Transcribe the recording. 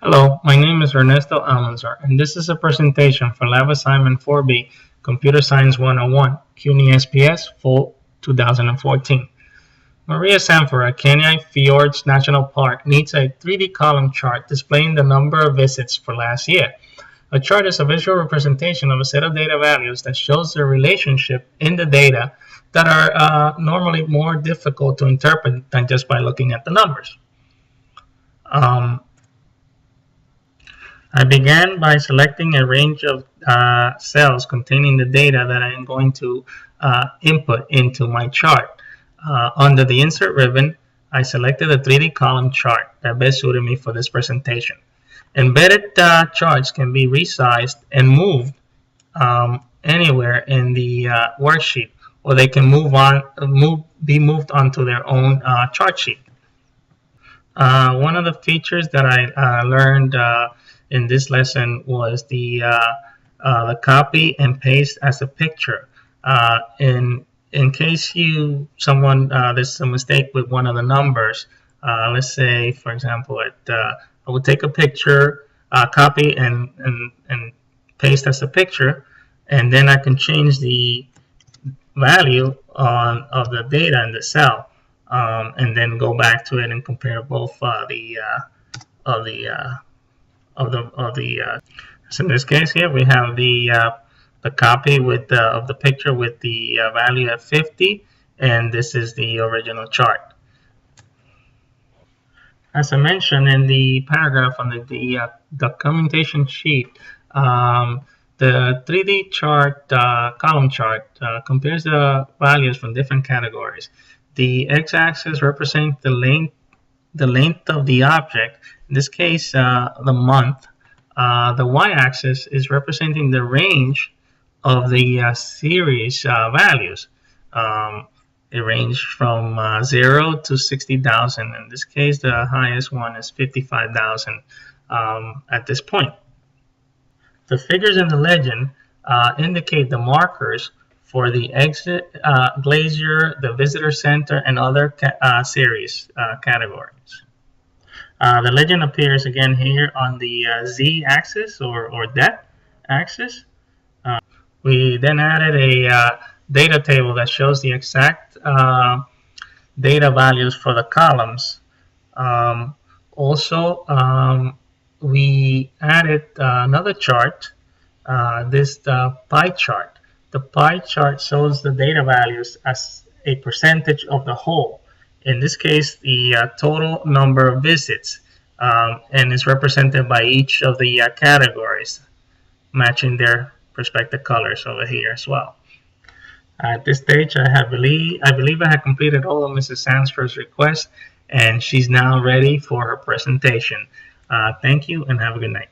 Hello, my name is Ernesto Almanzar, and this is a presentation for Lab Assignment 4B, Computer Science 101, CUNY SPS, Fall 2014. Maria Sanford at Kenai Fjords National Park needs a 3D column chart displaying the number of visits for last year. A chart is a visual representation of a set of data values that shows the relationship in the data that are normally more difficult to interpret than just by looking at the numbers. I began by selecting a range of cells containing the data that I am going to input into my chart. Under the Insert ribbon, I selected a 3D column chart that best suited me for this presentation. Embedded charts can be resized and moved anywhere in the worksheet, or they can be moved onto their own chart sheet. One of the features that I learned in this lesson was the copy and paste as a picture. In case there's a mistake with one of the numbers, let's say, for example, I would take a picture, copy and paste as a picture, and then I can change the value of the data in the cell, and then go back to it and compare both so in this case here we have the copy of the picture with the value at 50, and this is the original chart. As I mentioned in the paragraph on the documentation sheet, the 3D chart, column chart, compares the values from different categories. The x-axis represents the length of the object, in this case the month. The y-axis is representing the range of the series values. It ranged from 0 to 60,000. In this case, the highest one is 55,000 at this point. The figures in the legend indicate the markers for the exit, glacier, the visitor center, and other series categories. The legend appears again here on the z-axis or depth axis. We then added a data table that shows the exact data values for the columns. We added another chart, this pie chart. The pie chart shows the data values as a percentage of the whole. In this case, the total number of visits, and is represented by each of the categories, matching their respective colors over here as well. At this stage, I believe I have completed all of Mrs. Sanford's requests, and she's now ready for her presentation. Thank you, and have a good night.